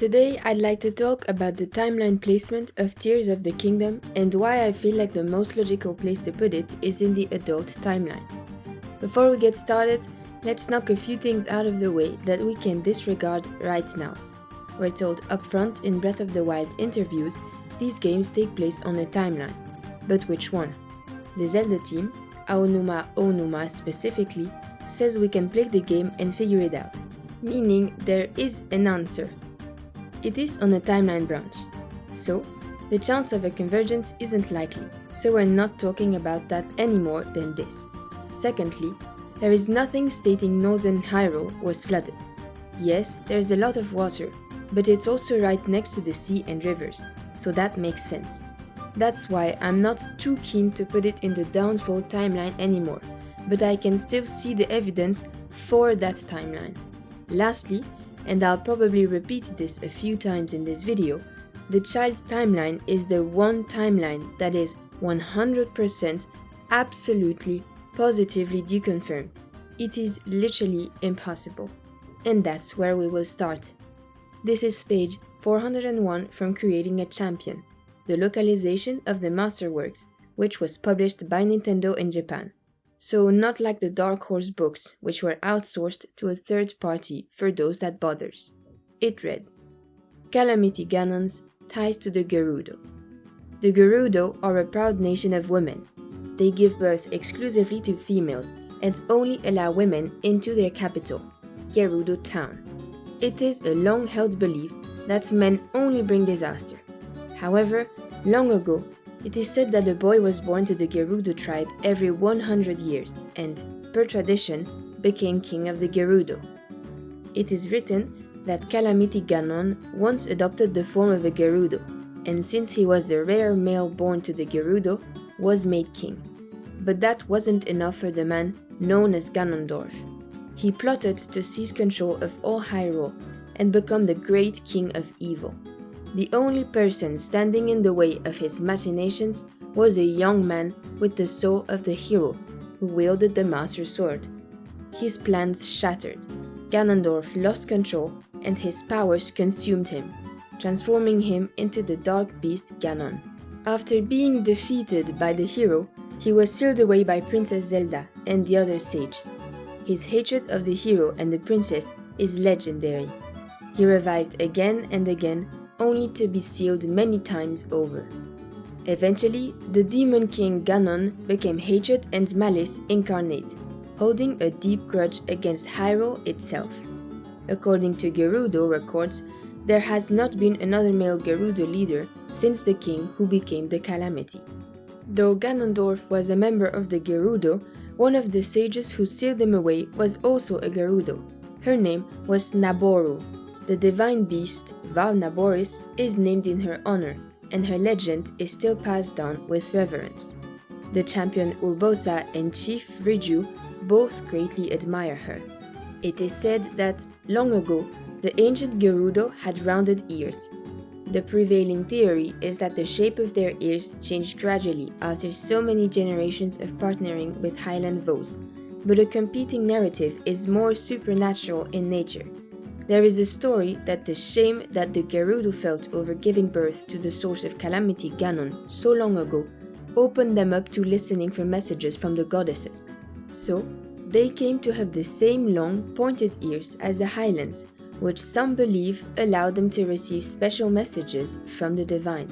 Today I'd like to talk about the timeline placement of Tears of the Kingdom and why I feel like the most logical place to put it is in the adult timeline. Before we get started, let's knock a few things out of the way that we can disregard right now. We're told upfront in Breath of the Wild interviews these games take place on a timeline. But which one? The Zelda team, Aonuma Onuma specifically, says we can play the game and figure it out, meaning there is an answer. It is on a timeline branch, so the chance of a convergence isn't likely, so we're not talking about that any more than this. Secondly, there is nothing stating northern Hyrule was flooded. Yes, there's a lot of water, but it's also right next to the sea and rivers, so that makes sense. That's why I'm not too keen to put it in the downfall timeline anymore, but I can still see the evidence for that timeline. Lastly, and I'll probably repeat this a few times in this video, the child timeline is the one timeline that is 100% absolutely positively deconfirmed. It is literally impossible. And that's where we will start. This is page 401 from Creating a Champion, the localization of the Masterworks, which was published by Nintendo in Japan. So not like the Dark Horse books, which were outsourced to a third party for those that bothers. It reads, Calamity Ganon's ties to the Gerudo. The Gerudo are a proud nation of women. They give birth exclusively to females and only allow women into their capital, Gerudo Town. It is a long-held belief that men only bring disaster. However, long ago, it is said that a boy was born to the Gerudo tribe every 100 years and, per tradition, became king of the Gerudo. It is written that Calamity Ganon once adopted the form of a Gerudo, and since he was the rare male born to the Gerudo, was made king. But that wasn't enough for the man known as Ganondorf. He plotted to seize control of all Hyrule and become the great king of evil. The only person standing in the way of his machinations was a young man with the soul of the hero who wielded the Master Sword. His plans shattered. Ganondorf lost control and his powers consumed him, transforming him into the dark beast Ganon. After being defeated by the hero, he was sealed away by Princess Zelda and the other sages. His hatred of the hero and the princess is legendary. He revived again and again, only to be sealed many times over. Eventually, the Demon King Ganon became hatred and malice incarnate, holding a deep grudge against Hyrule itself. According to Gerudo records, there has not been another male Gerudo leader since the king who became the Calamity. Though Ganondorf was a member of the Gerudo, one of the sages who sealed him away was also a Gerudo. Her name was Naboru. The divine beast, Val Naboris, is named in her honor, and her legend is still passed down with reverence. The champion Urbosa and Chief Riju both greatly admire her. It is said that, long ago, the ancient Gerudo had rounded ears. The prevailing theory is that the shape of their ears changed gradually after so many generations of partnering with Highland Voes, but a competing narrative is more supernatural in nature. There is a story that the shame that the Gerudo felt over giving birth to the source of Calamity Ganon so long ago opened them up to listening for messages from the goddesses. So, they came to have the same long, pointed ears as the Highlands, which some believe allowed them to receive special messages from the divine.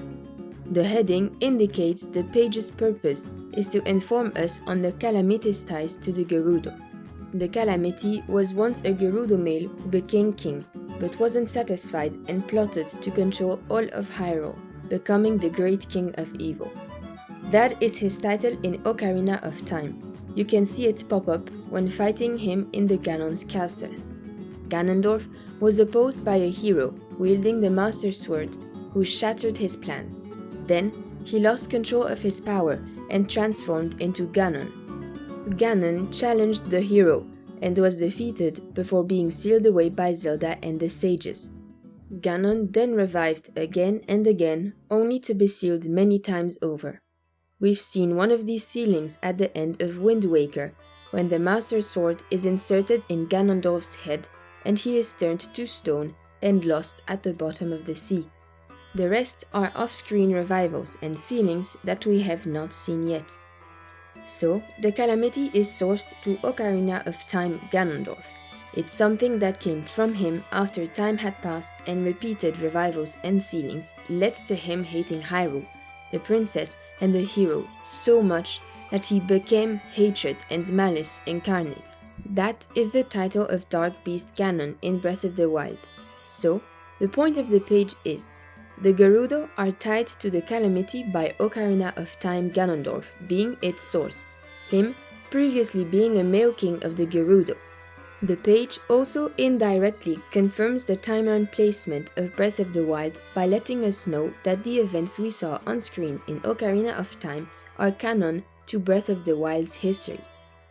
The heading indicates the page's purpose is to inform us on the Calamity's ties to the Gerudo. The Calamity was once a Gerudo male who became king, but wasn't satisfied and plotted to control all of Hyrule, becoming the great king of evil. That is his title in Ocarina of Time. You can see it pop up when fighting him in the Ganon's castle. Ganondorf was opposed by a hero wielding the Master Sword, who shattered his plans. Then, he lost control of his power and transformed into Ganon. Ganon challenged the hero and was defeated before being sealed away by Zelda and the sages. Ganon then revived again and again, only to be sealed many times over. We've seen one of these sealings at the end of Wind Waker, when the Master Sword is inserted in Ganondorf's head and he is turned to stone and lost at the bottom of the sea. The rest are off-screen revivals and sealings that we have not seen yet. So, the calamity is sourced to Ocarina of Time Ganondorf. It's something that came from him after time had passed, and repeated revivals and sealings led to him hating Hyrule, the princess and the hero so much that he became hatred and malice incarnate. That is the title of Dark Beast Ganon in Breath of the Wild. So, the point of the page is, the Gerudo are tied to the calamity by Ocarina of Time Ganondorf being its source, him previously being a male king of the Gerudo. The page also indirectly confirms the timeline placement of Breath of the Wild by letting us know that the events we saw on screen in Ocarina of Time are canon to Breath of the Wild's history.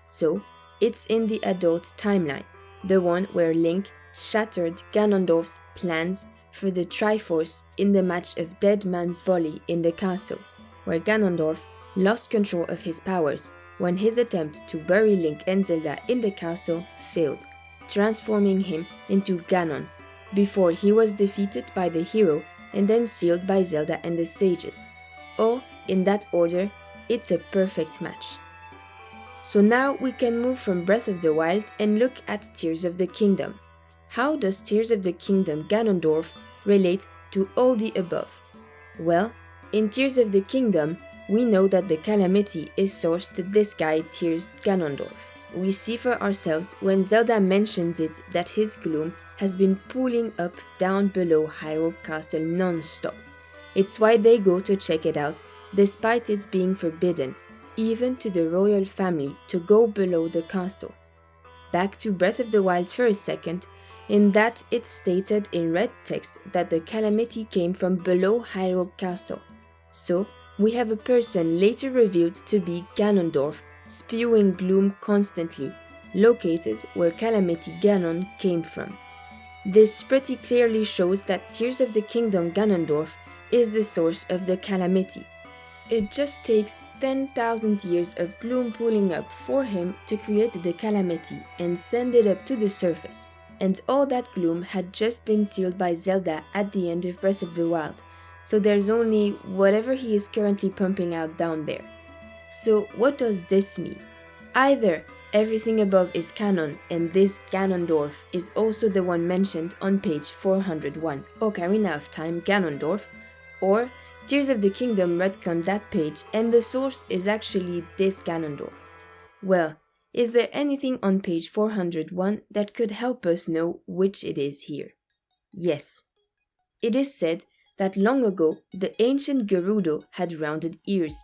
So, it's in the adult timeline, the one where Link shattered Ganondorf's plans for the Triforce in the match of Dead Man's Volley in the castle, where Ganondorf lost control of his powers when his attempt to bury Link and Zelda in the castle failed, transforming him into Ganon, before he was defeated by the hero and then sealed by Zelda and the sages. Or, in that order, it's a perfect match. So now we can move from Breath of the Wild and look at Tears of the Kingdom. How does Tears of the Kingdom Ganondorf relate to all the above? Well, in Tears of the Kingdom, we know that the calamity is sourced to this guy Tears Ganondorf. We see for ourselves when Zelda mentions it that his gloom has been pooling up down below Hyrule Castle non-stop. It's why they go to check it out, despite it being forbidden, even to the royal family, to go below the castle. Back to Breath of the Wild for a second, in that it's stated in red text that the calamity came from below Hyrule Castle. So, we have a person later revealed to be Ganondorf, spewing gloom constantly, located where Calamity Ganon came from. This pretty clearly shows that Tears of the Kingdom Ganondorf is the source of the calamity. It just takes 10,000 years of gloom pooling up for him to create the calamity and send it up to the surface, and all that gloom had just been sealed by Zelda at the end of Breath of the Wild. So there's only whatever he is currently pumping out down there. So what does this mean? Either everything above is canon and this Ganondorf is also the one mentioned on page 401, Ocarina of Time Ganondorf, or Tears of the Kingdom retconned that page and the source is actually this Ganondorf. Well, is there anything on page 401 that could help us know which it is here? Yes. It is said that long ago, the ancient Gerudo had rounded ears.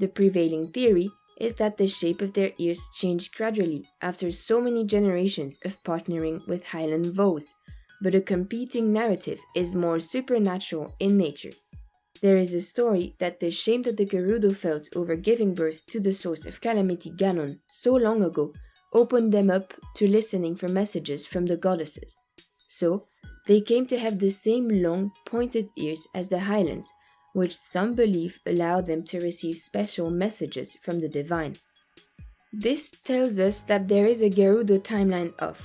The prevailing theory is that the shape of their ears changed gradually after so many generations of partnering with Highland Vows, but a competing narrative is more supernatural in nature. There is a story that the shame that the Gerudo felt over giving birth to the source of Calamity Ganon so long ago opened them up to listening for messages from the goddesses. So, they came to have the same long, pointed ears as the Highlands, which some believe allow them to receive special messages from the divine. This tells us that there is a Gerudo timeline of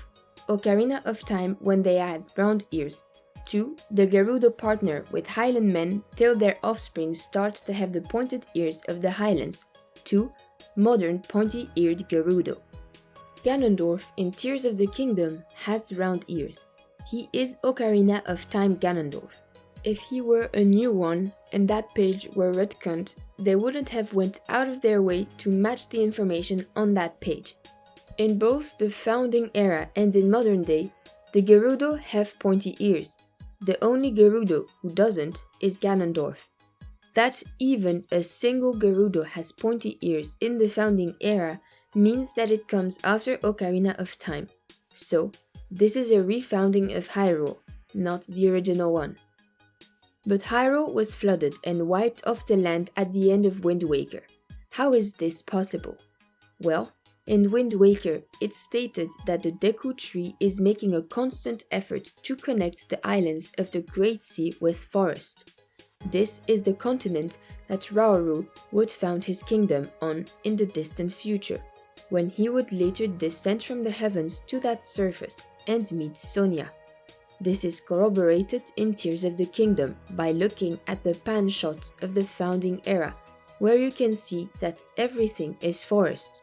Ocarina of Time when they had round ears, 2. The Gerudo partner with Highland men till their offspring starts to have the pointed ears of the Highlands, 2. Modern pointy-eared Gerudo. Ganondorf in Tears of the Kingdom has round ears. He is Ocarina of Time Ganondorf. If he were a new one and that page were retconned, they wouldn't have went out of their way to match the information on that page. In both the founding era and in modern day, the Gerudo have pointy ears. The only Gerudo who doesn't is Ganondorf. That even a single Gerudo has pointy ears in the founding era means that it comes after Ocarina of Time. So, this is a refounding of Hyrule, not the original one. But Hyrule was flooded and wiped off the land at the end of Wind Waker. How is this possible? Well, in Wind Waker, it's stated that the Deku Tree is making a constant effort to connect the islands of the Great Sea with forest. This is the continent that Rauru would found his kingdom on in the distant future, when he would later descend from the heavens to that surface and meet Sonia. This is corroborated in Tears of the Kingdom by looking at the pan shot of the founding era, where you can see that everything is forest.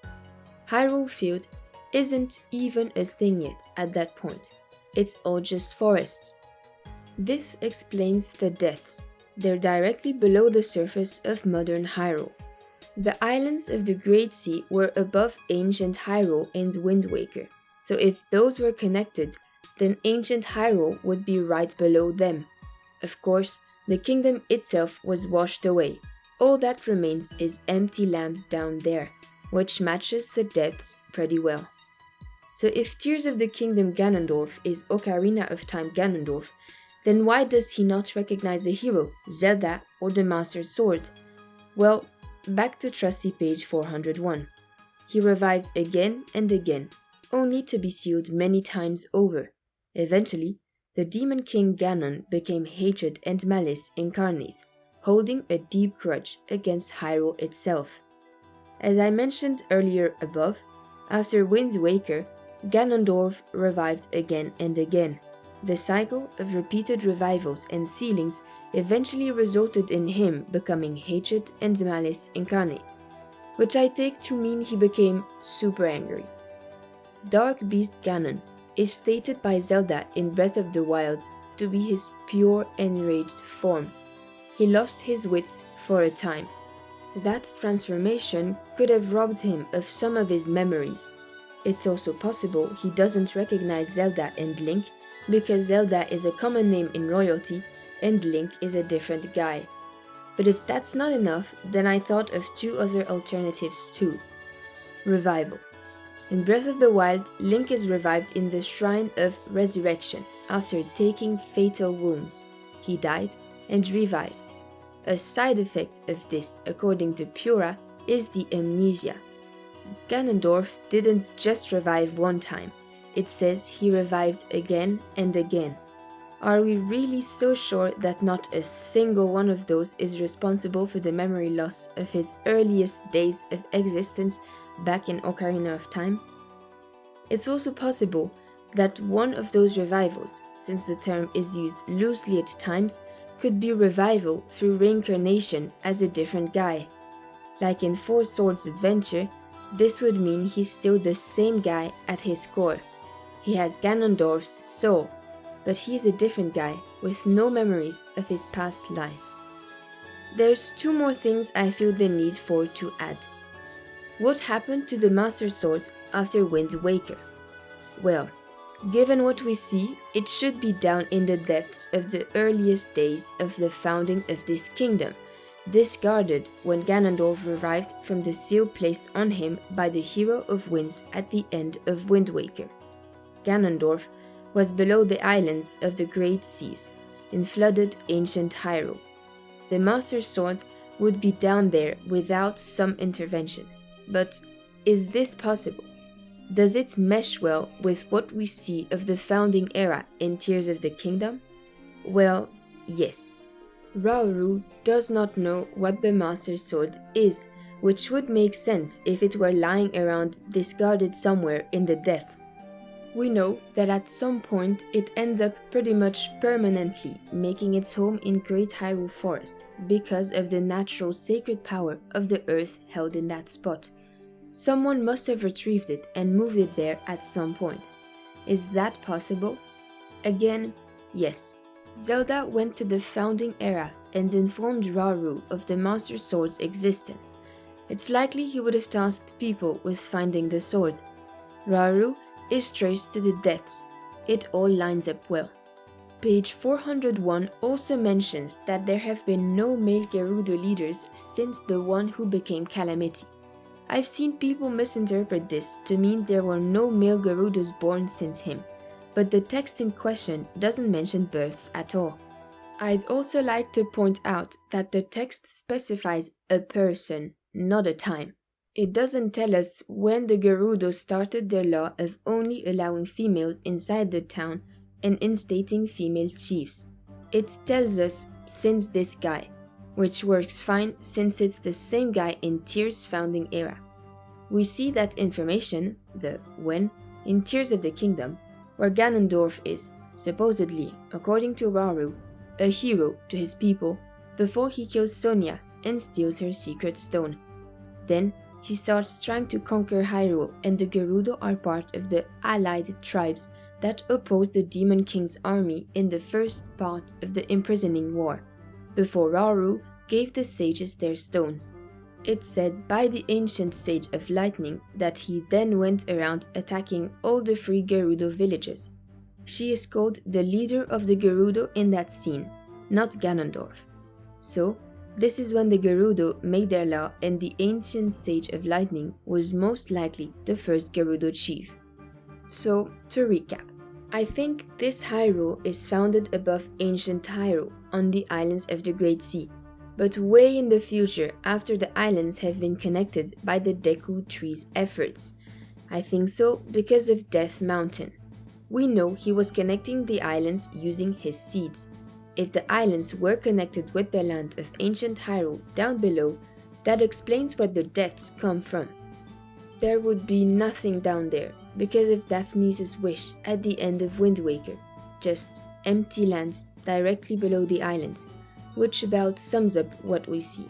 Hyrule Field isn't even a thing yet at that point. It's all just forests. This explains the depths. They're directly below the surface of modern Hyrule. The islands of the Great Sea were above ancient Hyrule and Wind Waker, so if those were connected, then ancient Hyrule would be right below them. Of course, the kingdom itself was washed away. All that remains is empty land down there, which matches the depths pretty well. So if Tears of the Kingdom Ganondorf is Ocarina of Time Ganondorf, then why does he not recognize the hero, Zelda, or the Master Sword? Well, back to trusty page 401. He revived again and again, only to be sealed many times over. Eventually, the Demon King Ganon became hatred and malice incarnate, holding a deep grudge against Hyrule itself. As I mentioned earlier above, after Wind Waker, Ganondorf revived again and again. The cycle of repeated revivals and sealings eventually resulted in him becoming hatred and malice incarnate, which I take to mean he became super angry. Dark Beast Ganon is stated by Zelda in Breath of the Wild to be his pure enraged form. He lost his wits for a time. That transformation could have robbed him of some of his memories. It's also possible he doesn't recognize Zelda and Link because Zelda is a common name in royalty and Link is a different guy. But if that's not enough, then I thought of two other alternatives too. Revival. In Breath of the Wild, Link is revived in the Shrine of Resurrection after taking fatal wounds. He died and revived. A side effect of this, according to Pura, is the amnesia. Ganondorf didn't just revive one time, it says he revived again and again. Are we really so sure that not a single one of those is responsible for the memory loss of his earliest days of existence back in Ocarina of Time? It's also possible that one of those revivals, since the term is used loosely at times, could be revival through reincarnation as a different guy. Like in Four Swords Adventure, this would mean he's still the same guy at his core. He has Ganondorf's soul, but he's a different guy with no memories of his past life. There's two more things I feel the need for to add. What happened to the Master Sword after Wind Waker? Well, given what we see, it should be down in the depths of the earliest days of the founding of this kingdom, discarded when Ganondorf revived from the seal placed on him by the Hero of Winds at the end of Wind Waker. Ganondorf was below the islands of the Great Seas, in flooded ancient Hyrule. The Master Sword would be down there without some intervention. But is this possible? Does it mesh well with what we see of the founding era in Tears of the Kingdom? Well, yes. Rauru does not know what the Master Sword is, which would make sense if it were lying around discarded somewhere in the depths. We know that at some point it ends up pretty much permanently making its home in Great Hyrule Forest because of the natural sacred power of the earth held in that spot. Someone must have retrieved it and moved it there at some point. Is that possible? Again, yes. Zelda went to the founding era and informed Rauru of the Master Sword's existence. It's likely he would have tasked people with finding the sword. Rauru is traced to the depths. It all lines up well. Page 401 also mentions that there have been no male Gerudo leaders since the one who became Calamity. I've seen people misinterpret this to mean there were no male Gerudos born since him, but the text in question doesn't mention births at all. I'd also like to point out that the text specifies a person, not a time. It doesn't tell us when the Gerudos started their law of only allowing females inside the town and instating female chiefs. It tells us since this guy, which works fine since it's the same guy in Tears' founding era. We see that information, the when, in Tears of the Kingdom, where Ganondorf is, supposedly, according to Rauru, a hero to his people before he kills Sonia and steals her secret stone. Then, he starts trying to conquer Hyrule, and the Gerudo are part of the allied tribes that opposed the Demon King's army in the first part of the Imprisoning War, before Rauru gave the sages their stones. It's said by the ancient Sage of Lightning that he then went around attacking all the free Gerudo villages. She is called the leader of the Gerudo in that scene, not Ganondorf. So, this is when the Gerudo made their law, and the ancient Sage of Lightning was most likely the first Gerudo chief. So, to recap, I think this Hyrule is founded above ancient Hyrule, on the islands of the Great Sea, but way in the future after the islands have been connected by the Deku Tree's efforts. I think so because of Death Mountain. We know he was connecting the islands using his seeds. If the islands were connected with the land of ancient Hyrule down below, that explains where the deaths come from. There would be nothing down there because of Daphne's wish at the end of Wind Waker, just empty land directly below the islands, which about sums up what we see.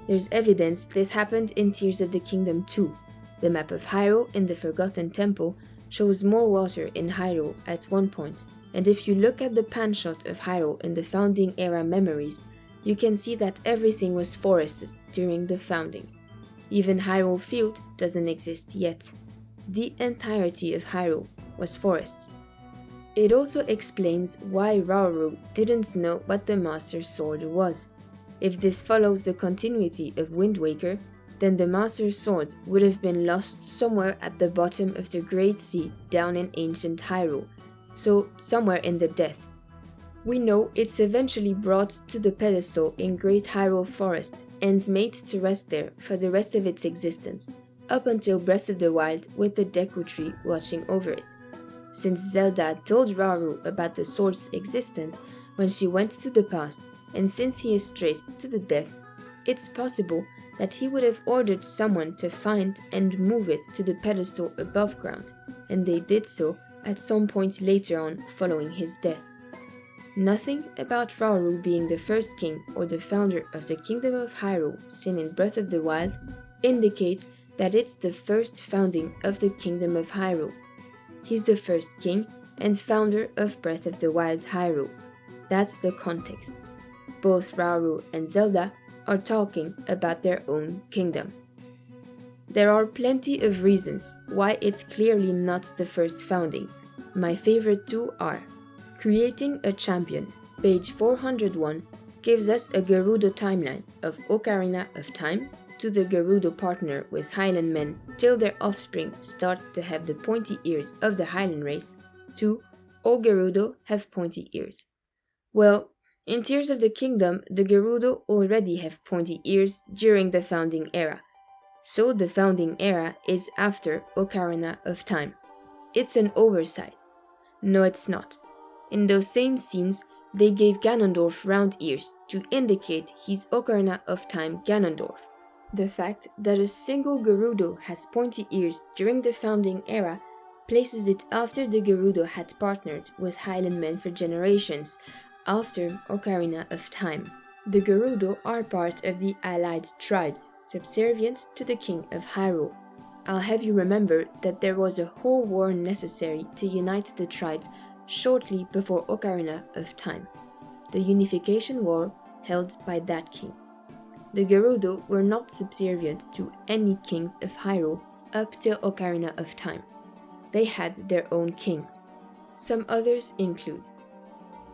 There's evidence this happened in Tears of the Kingdom too. The map of Hyrule in the Forgotten Temple shows more water in Hyrule at one point, and if you look at the pan shot of Hyrule in the Founding Era memories, you can see that everything was forested during the founding. Even Hyrule Field doesn't exist yet. The entirety of Hyrule was forest. It also explains why Rauru didn't know what the Master Sword was. If this follows the continuity of Wind Waker, then the Master Sword would have been lost somewhere at the bottom of the Great Sea down in ancient Hyrule, so somewhere in the Death. We know it's eventually brought to the pedestal in Great Hyrule Forest and made to rest there for the rest of its existence, up until Breath of the Wild with the Deku Tree watching over it. Since Zelda told Rauru about the sword's existence when she went to the past, and since he is traced to the Death, it's possible that he would have ordered someone to find and move it to the pedestal above ground, and they did so at some point later on following his death. Nothing about Rauru being the first king or the founder of the Kingdom of Hyrule seen in Breath of the Wild indicates that it's the first founding of the Kingdom of Hyrule. He's the first king and founder of Breath of the Wild Hyrule. That's the context. Both Rauru and Zelda are talking about their own kingdom. There are plenty of reasons why it's clearly not the first founding. My favorite two are: creating a champion, page 401, gives us a Gerudo timeline of Ocarina of Time to the Gerudo partner with Highland men till their offspring start to have the pointy ears of the Highland race, to all Gerudo have pointy ears. Well, in Tears of the Kingdom, the Gerudo already have pointy ears during the Founding Era, so the Founding Era is after Ocarina of Time. It's an oversight. No, it's not. In those same scenes, they gave Ganondorf round ears to indicate he's Ocarina of Time Ganondorf. The fact that a single Gerudo has pointy ears during the Founding Era places it after the Gerudo had partnered with Highland men for generations, after Ocarina of Time. The Gerudo are part of the allied tribes, subservient to the King of Hyrule. I'll have you remember that there was a whole war necessary to unite the tribes shortly before Ocarina of Time, the unification war held by that king. The Gerudo were not subservient to any kings of Hyrule up till Ocarina of Time. They had their own king. Some others include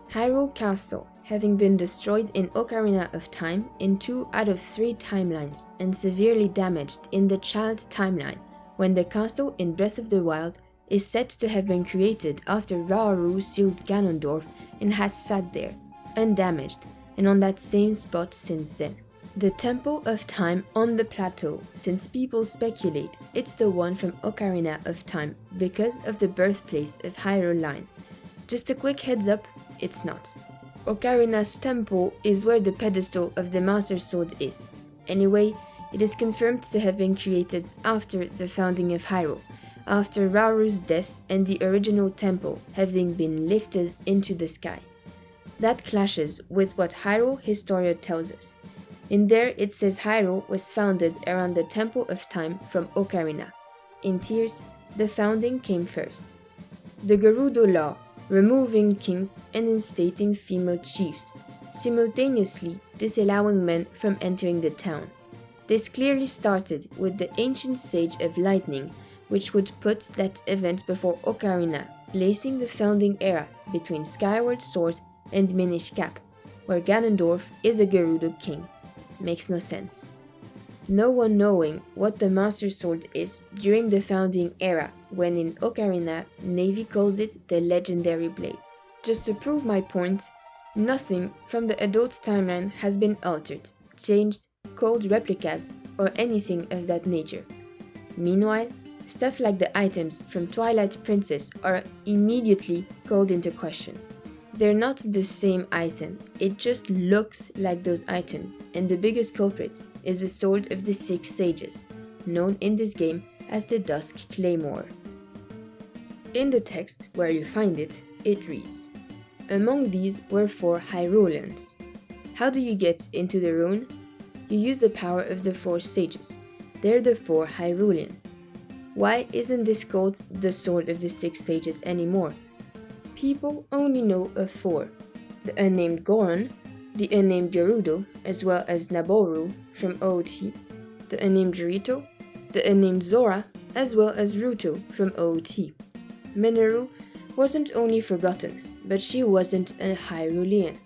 Hyrule Castle, having been destroyed in Ocarina of Time in 2 out of 3 timelines and severely damaged in the Child timeline, when the castle in Breath of the Wild is said to have been created after Rauru sealed Ganondorf and has sat there, undamaged, and on that same spot since then. The Temple of Time on the plateau, since people speculate it's the one from Ocarina of Time because of the birthplace of Hyrule Line. Just a quick heads up, it's not. Ocarina's temple is where the pedestal of the Master Sword is. Anyway, it is confirmed to have been created after the founding of Hyrule, after Rauru's death and the original temple having been lifted into the sky. That clashes with what Hyrule Historia tells us. In there it says Hyrule was founded around the Temple of Time from Ocarina. In Tears, the founding came first. The Gerudo Law, removing kings and instating female chiefs, simultaneously disallowing men from entering the town. This clearly started with the ancient Sage of Lightning, which would put that event before Ocarina, placing the founding era between Skyward Sword and Minish Cap, where Ganondorf is a Gerudo king. Makes no sense. No one knowing what the Master Sword is during the founding era, when in Ocarina, Na'vi calls it the Legendary Blade. Just to prove my point, nothing from the adult timeline has been altered, changed, called replicas, or anything of that nature. Meanwhile, stuff like the items from Twilight Princess are immediately called into question. They're not the same item, it just looks like those items, and the biggest culprit is the Sword of the Six Sages, known in this game as the Dusk Claymore. In the text where you find it, it reads, "Among these were 4 Hyruleans." How do you get into the rune? You use the power of the 4 sages. They're the 4 Hyruleans. Why isn't this called the Sword of the Six Sages anymore? People only know of 4, the unnamed Goron, the unnamed Gerudo, as well as Naboru from OOT, the unnamed Jirito, the unnamed Zora, as well as Ruto from OOT. Mineru wasn't only forgotten, but she wasn't a Hyrulean.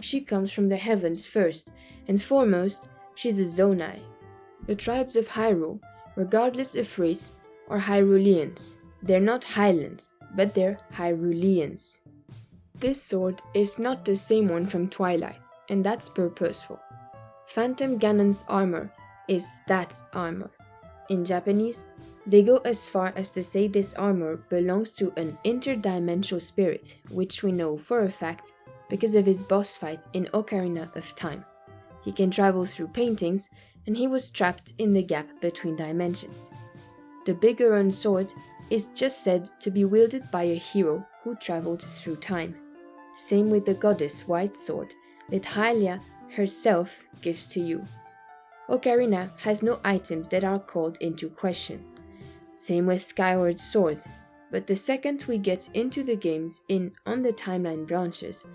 She comes from the heavens first, and foremost, she's a Zonai. The tribes of Hyrule, regardless of race, are Hyruleans. They're not Highlands, but they're Hyruleans. This sword is not the same one from Twilight, and that's purposeful. Phantom Ganon's armor is that armor. In Japanese, they go as far as to say this armor belongs to an interdimensional spirit, which we know for a fact because of his boss fight in Ocarina of Time. He can travel through paintings, and he was trapped in the gap between dimensions. The Bigoron sword is just said to be wielded by a hero who traveled through time. Same with the goddess White Sword that Hylia herself gives to you. Ocarina has no items that are called into question. Same with Skyward Sword, but the second we get into the games on the timeline branches,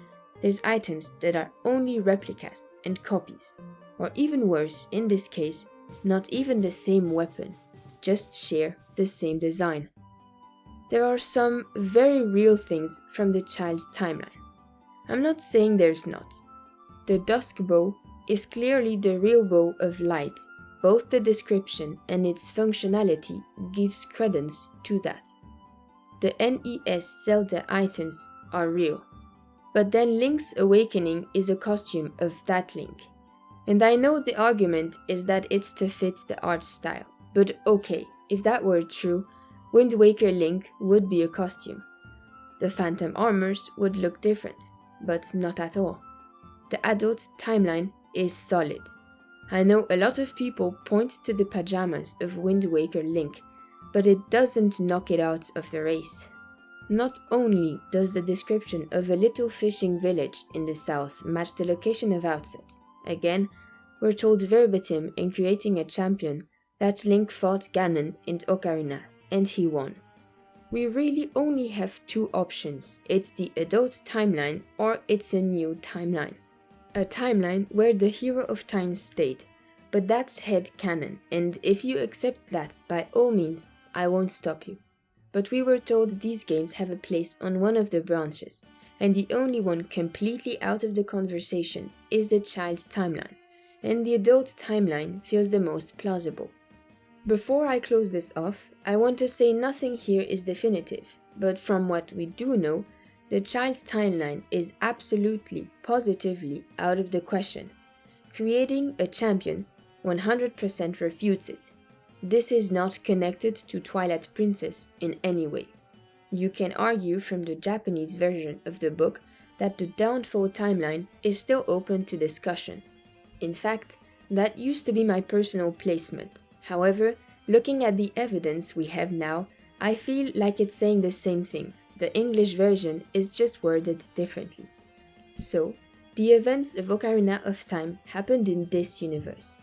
there's items that are only replicas and copies, or even worse in this case, not even the same weapon, just share the same design. There are some very real things from the child's timeline. I'm not saying there's not. The Dusk Bow is clearly the real bow of light. Both the description and its functionality gives credence to that. The NES Zelda items are real. But then Link's awakening is a costume of that Link. And I know the argument is that it's to fit the art style. But okay, if that were true, Wind Waker Link would be a costume. The Phantom armors would look different, but not at all. The adult timeline is solid. I know a lot of people point to the pajamas of Wind Waker Link, but it doesn't knock it out of the race. Not only does the description of a little fishing village in the south match the location of outset, again, we're told verbatim in creating a champion that Link fought Ganon in Ocarina, and he won. We really only have 2 options. It's the adult timeline or it's a new timeline. A timeline where the hero of time stayed, but that's headcanon, and if you accept that, by all means, I won't stop you. But we were told these games have a place on one of the branches, and the only one completely out of the conversation is the child's timeline, and the adult timeline feels the most plausible. Before I close this off, I want to say nothing here is definitive, but from what we do know, the child's timeline is absolutely, positively out of the question. Creating a champion 100% refutes it. This is not connected to Twilight Princess in any way. You can argue from the Japanese version of the book that the Downfall timeline is still open to discussion. In fact, that used to be my personal placement. However, looking at the evidence we have now, I feel like it's saying the same thing. The English version is just worded differently. So, the events of Ocarina of Time happened in this universe,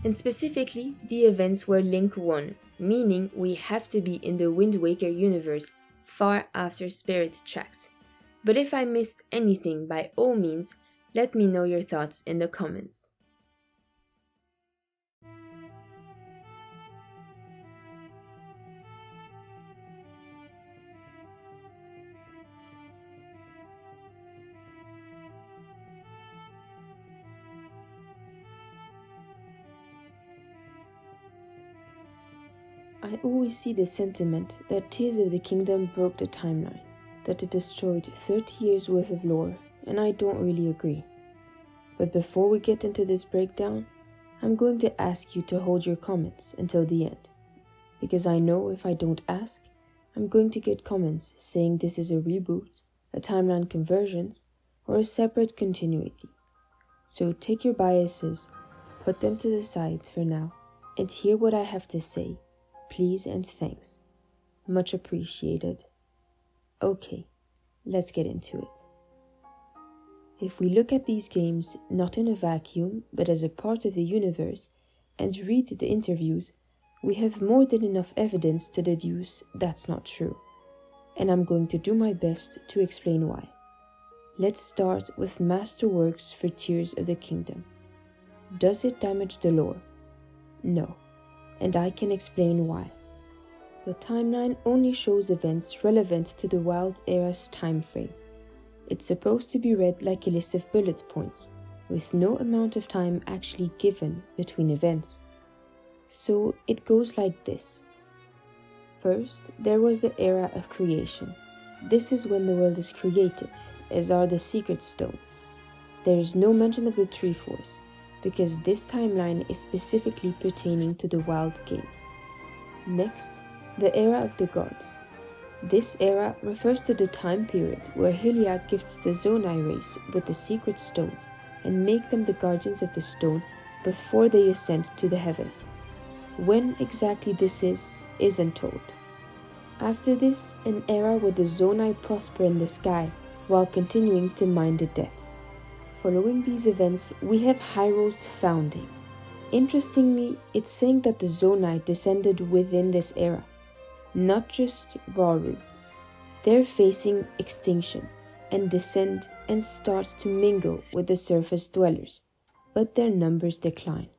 and specifically the events where Link won, meaning we have to be in the Wind Waker universe far after Spirit Tracks. But if I missed anything, by all means, let me know your thoughts in the comments. I always see the sentiment that Tears of the Kingdom broke the timeline, that it destroyed 30 years worth of lore, and I don't really agree. But before we get into this breakdown, I'm going to ask you to hold your comments until the end, because I know if I don't ask, I'm going to get comments saying this is a reboot, a timeline conversion, or a separate continuity. So take your biases, put them to the side for now, and hear what I have to say. Please and thanks. Much appreciated. Okay, let's get into it. If we look at these games not in a vacuum, but as a part of the universe, and read the interviews, we have more than enough evidence to deduce that's not true. And I'm going to do my best to explain why. Let's start with Masterworks for Tears of the Kingdom. Does it damage the lore? No. And I can explain why. The timeline only shows events relevant to the Wild Era's time frame. It's supposed to be read like a list of bullet points, with no amount of time actually given between events. So it goes like this. First, there was the era of creation. This is when the world is created, as are the secret stones. There is no mention of the Triforce, because this timeline is specifically pertaining to the wild games. Next, the era of the gods. This era refers to the time period where Hylia gifts the Zonai race with the secret stones and make them the guardians of the stone before they ascend to the heavens. When exactly this isn't told. After this, an era where the Zonai prosper in the sky while continuing to mine the depths. Following these events, we have Hyrule's founding. Interestingly, it's saying that the Zonai descended within this era, not just Rauru. They're facing extinction and descend and start to mingle with the surface dwellers, but their numbers decline.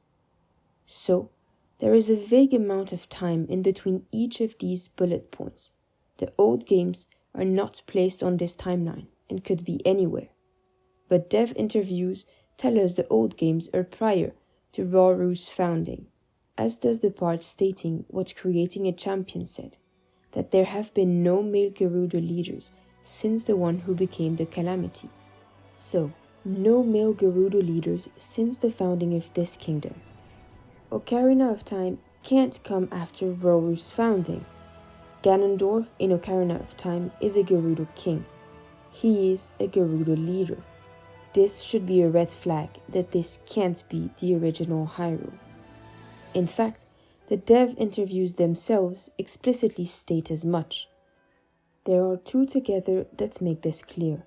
So, there is a vague amount of time in between each of these bullet points. The old games are not placed on this timeline and could be anywhere. But dev interviews tell us the old games are prior to Rauru's founding, as does the part stating what Creating a Champion said, that there have been no male Gerudo leaders since the one who became the Calamity. So, no male Gerudo leaders since the founding of this kingdom. Ocarina of Time can't come after Rauru's founding. Ganondorf in Ocarina of Time is a Gerudo king. He is a Gerudo leader. This should be a red flag that this can't be the original Hyrule. In fact, the dev interviews themselves explicitly state as much. There are two together that make this clear.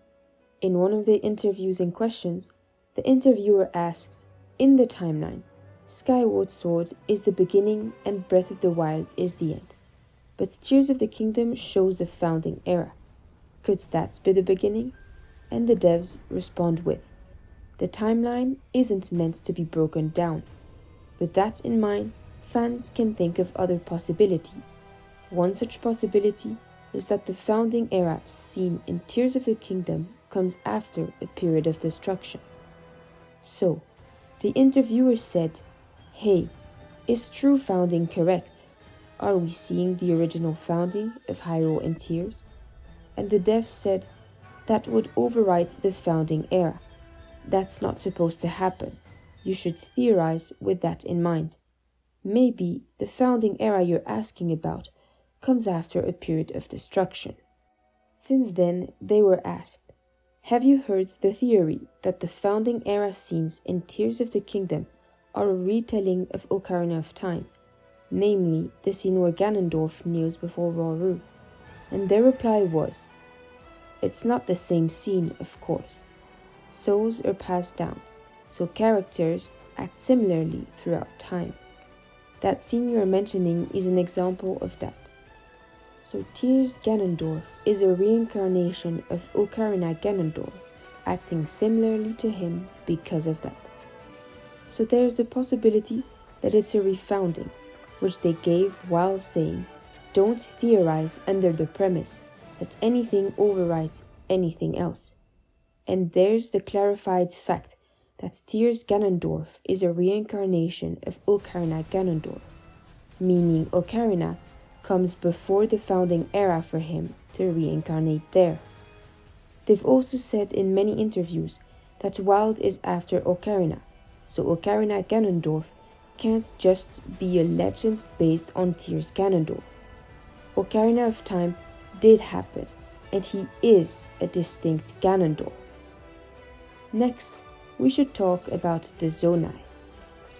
In one of the interviews in questions, the interviewer asks, in the timeline, Skyward Sword is the beginning and Breath of the Wild is the end. But Tears of the Kingdom shows the founding era. Could that be the beginning? And the devs respond with, the timeline isn't meant to be broken down. With that in mind, fans can think of other possibilities. One such possibility is that the founding era seen in Tears of the Kingdom comes after a period of destruction. So, the interviewer said, hey, is true founding correct? Are we seeing the original founding of Hyrule and Tears? And the dev said, that would overwrite the founding era. That's not supposed to happen. You should theorize with that in mind. Maybe the founding era you're asking about comes after a period of destruction. Since then, they were asked, have you heard the theory that the founding era scenes in Tears of the Kingdom are a retelling of Ocarina of Time? namely the scene where Ganondorf kneels before Rauru, and their reply was, "It's not the same scene, of course. Souls are passed down, so characters act similarly throughout time. That scene you're mentioning is an example of that. So Tears Ganondorf is a reincarnation of Ocarina Ganondorf, acting similarly to him because of that. So there's the possibility that it's a refounding, which they gave while saying, don't theorize under the premise that anything overrides anything else. And there's the clarified fact that Tears Ganondorf is a reincarnation of Ocarina Ganondorf, meaning Ocarina comes before the founding era for him to reincarnate there. They've also said in many interviews that Wild is after Ocarina, so Ocarina Ganondorf can't just be a legend based on Tears Ganondorf. Ocarina of Time did happen, and he is a distinct Ganondorf. Next, we should talk about the Zonai.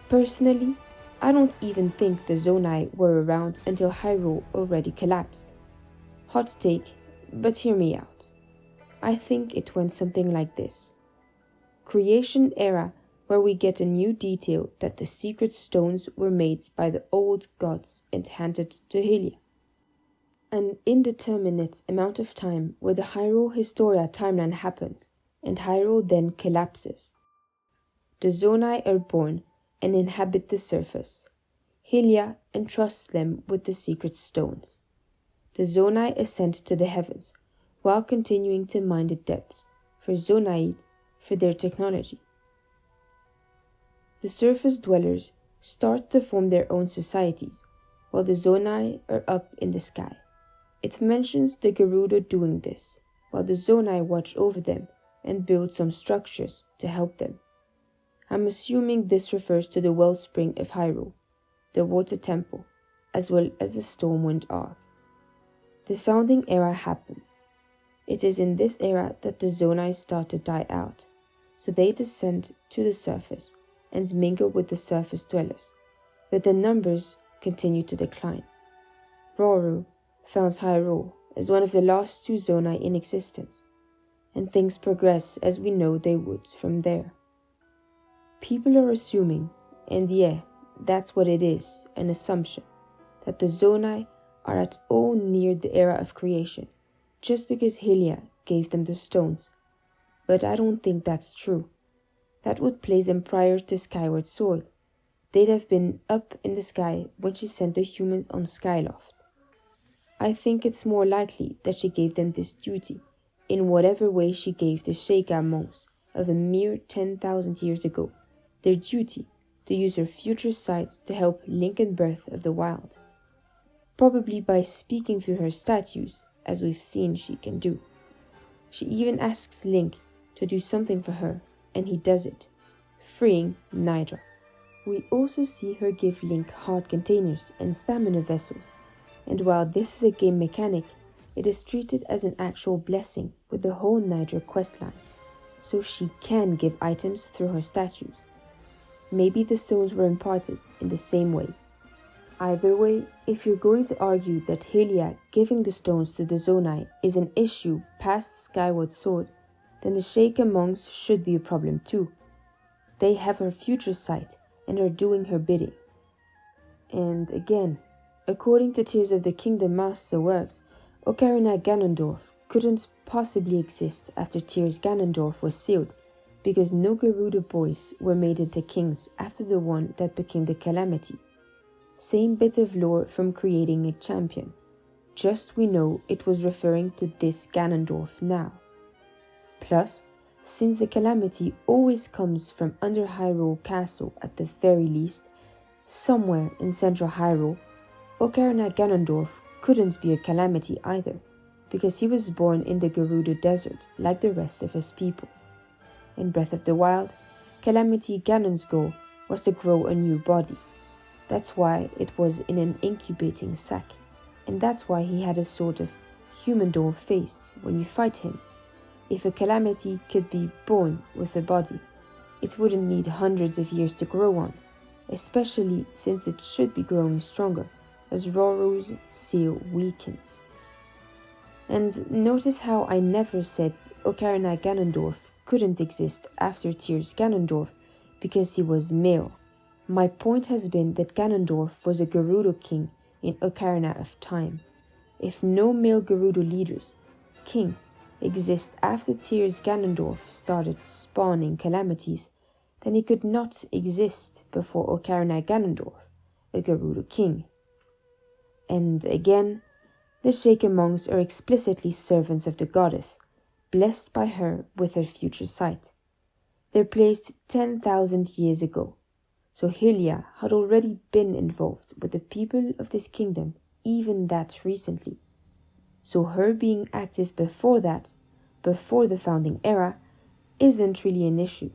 Personally, I don't even think the Zonai were around until Hyrule already collapsed. Hot take, but hear me out. I think it went something like this. Creation era, where we get a new detail that the secret stones were made by the old gods and handed to Hylia. An indeterminate amount of time where the Hyrule Historia timeline happens, and Hyrule then collapses. The Zonai are born and inhabit the surface. Hylia entrusts them with the secret stones. The Zonai ascend to the heavens, while continuing to mine the depths for Zonaite for their technology. The surface dwellers start to form their own societies, while the Zonai are up in the sky. It mentions the Gerudo doing this, while the Zonai watch over them and build some structures to help them. I'm assuming this refers to the wellspring of Hyrule, the water temple, as well as the Stormwind Ark. The founding era happens. It is in this era that the Zonai start to die out, so they descend to the surface and mingle with the surface dwellers, but their numbers continue to decline. Rauru founds Hyrule as one of the last two Zonai in existence, and things progress as we know they would from there. People are assuming, and yeah, that's what it is, an assumption, that the Zonai are at all near the era of creation, just because Hylia gave them the stones. But I don't think that's true. That would place them prior to Skyward Sword. They'd have been up in the sky when she sent the humans on Skyloft. I think it's more likely that she gave them this duty, in whatever way she gave the Sheikah monks of a mere 10,000 years ago their duty to use her future sight to help Lincoln Birth of the Wild. Probably by speaking through her statues, as we've seen she can do. She even asks Link to do something for her, and he does it, freeing Nidra. We also see her give Link heart containers and stamina vessels, and while this is a game mechanic, it is treated as an actual blessing with the whole Nidra questline, so she can give items through her statues. Maybe the stones were imparted in the same way. Either way, if you're going to argue that Hylia giving the stones to the Zonai is an issue past Skyward Sword, then the Sheikah monks should be a problem too. They have her future sight and are doing her bidding. And again, according to Tears of the Kingdom Master works, Ocarina Ganondorf couldn't possibly exist after Tears Ganondorf was sealed, because no Gerudo boys were made into kings after the one that became the Calamity. Same bit of lore from creating a champion, just we know it was referring to this Ganondorf now. Plus, since the Calamity always comes from under Hyrule Castle at the very least, somewhere in central Hyrule, Ocarina Ganondorf couldn't be a Calamity either, because he was born in the Gerudo Desert like the rest of his people. In Breath of the Wild, Calamity Ganon's goal was to grow a new body. That's why it was in an incubating sack, and that's why he had a sort of human doll face when you fight him. If a Calamity could be born with a body, it wouldn't need hundreds of years to grow on, especially since it should be growing stronger as Roru's seal weakens. And notice how I never said Ocarina Ganondorf couldn't exist after Tears Ganondorf because he was male. My point has been that Ganondorf was a Gerudo king in Ocarina of Time. If no male Gerudo leaders, kings, exist after Tears Ganondorf started spawning calamities, then he could not exist before Ocarina Ganondorf, a Gerudo king. And again, the Shaker monks are explicitly servants of the goddess, blessed by her with her future sight. They're placed 10,000 years ago, so Hylia had already been involved with the people of this kingdom even that recently. So her being active before that, before the founding era, isn't really an issue.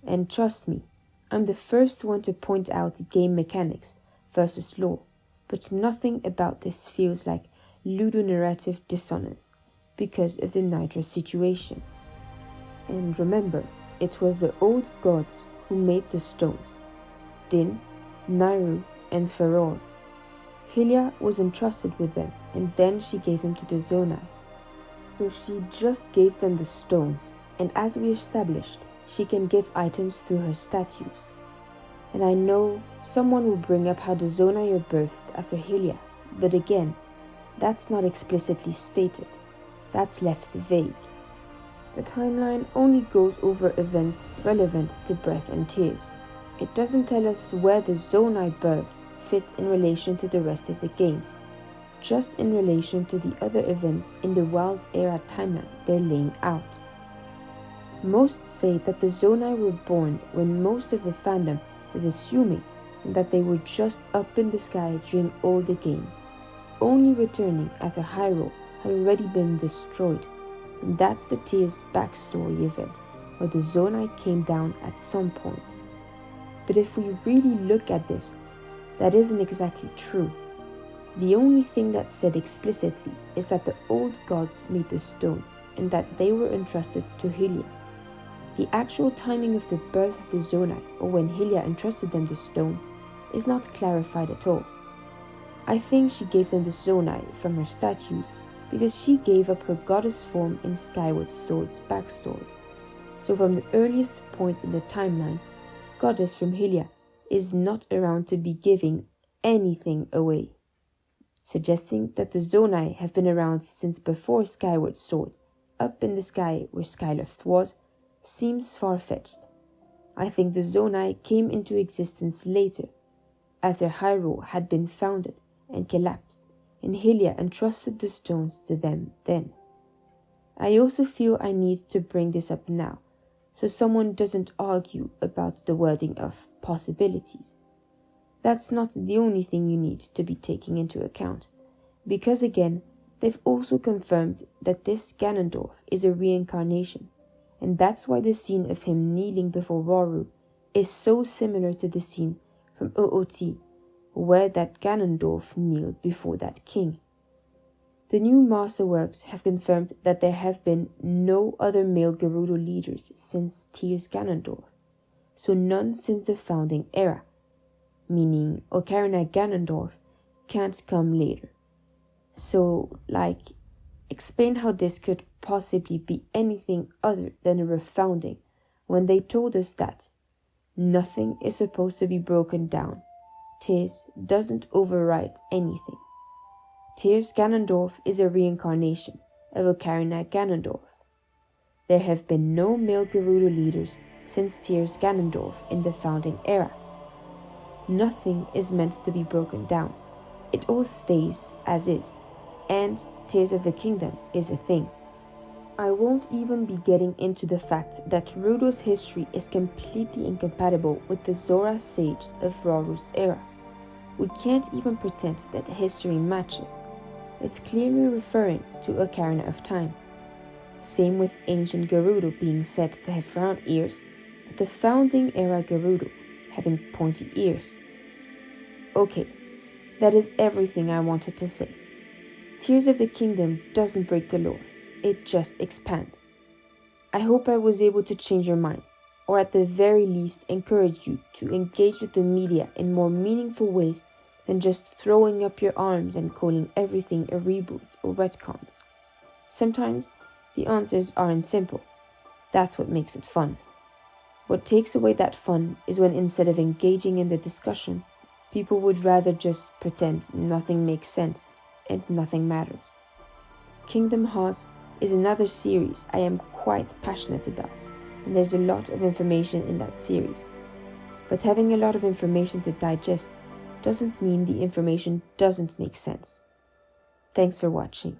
And trust me, I'm the first one to point out game mechanics versus lore, but nothing about this feels like ludonarrative dissonance because of the Nitra situation. And remember, it was the old gods who made the stones, Din, Nairu, and Faror. Hylia was entrusted with them, and then she gave them to the Zonai. So she just gave them the stones, and as we established, she can give items through her statues. And I know someone will bring up how the Zonai are birthed after Hylia, but again, that's not explicitly stated. That's left vague. The timeline only goes over events relevant to Breath and Tears. It doesn't tell us where the Zonai births fit in relation to the rest of the games, just in relation to the other events in the Wild Era timeline they're laying out. Most say that the Zonai were born when most of the fandom is assuming that they were just up in the sky during all the games, only returning after Hyrule had already been destroyed, and that's the Tears backstory event, where the Zonai came down at some point. But if we really look at this, that isn't exactly true. The only thing that's said explicitly is that the old gods made the stones, and that they were entrusted to Hylia. The actual timing of the birth of the Zonai, or when Hylia entrusted them the stones, is not clarified at all. I think she gave them the Zonai from her statues because she gave up her goddess form in Skyward Sword's backstory. So from the earliest point in the timeline, Goddess from Hylia is not around to be giving anything away, suggesting that the Zonai have been around since before Skyward Sword, up in the sky where Skyloft was, seems far-fetched. I think the Zonai came into existence later, after Hyrule had been founded and collapsed, and Hylia entrusted the stones to them then. I also feel I need to bring this up now, so someone doesn't argue about the wording of possibilities. That's not the only thing you need to be taking into account, because again, they've also confirmed that this Ganondorf is a reincarnation, and that's why the scene of him kneeling before Roru is so similar to the scene from OOT, where that Ganondorf kneeled before that king. The new masterworks have confirmed that there have been no other male Gerudo leaders since Tears Ganondorf, so none since the founding era, meaning Ocarina Ganondorf can't come later. So, explain how this could possibly be anything other than a refounding when they told us that nothing is supposed to be broken down. Tears doesn't overwrite anything. Tears Ganondorf is a reincarnation of Ocarina Ganondorf. There have been no male Gerudo leaders since Tears Ganondorf in the founding era. Nothing is meant to be broken down. It all stays as is, and Tears of the Kingdom is a thing. I won't even be getting into the fact that Rudo's history is completely incompatible with the Zora Sage of Roru's era. We can't even pretend that history matches. It's clearly referring to Ocarina of Time. Same with ancient Gerudo being said to have round ears, but the founding era Gerudo having pointy ears. Okay, that is everything I wanted to say. Tears of the Kingdom doesn't break the lore, it just expands. I hope I was able to change your mind, or at the very least encourage you to engage with the media in more meaningful ways than just throwing up your arms and calling everything a reboot or retcons. Sometimes the answers aren't simple. That's what makes it fun. What takes away that fun is when instead of engaging in the discussion, people would rather just pretend nothing makes sense and nothing matters. Kingdom Hearts is another series I am quite passionate about, and there's a lot of information in that series. But having a lot of information to digest doesn't mean the information doesn't make sense. Thanks for watching.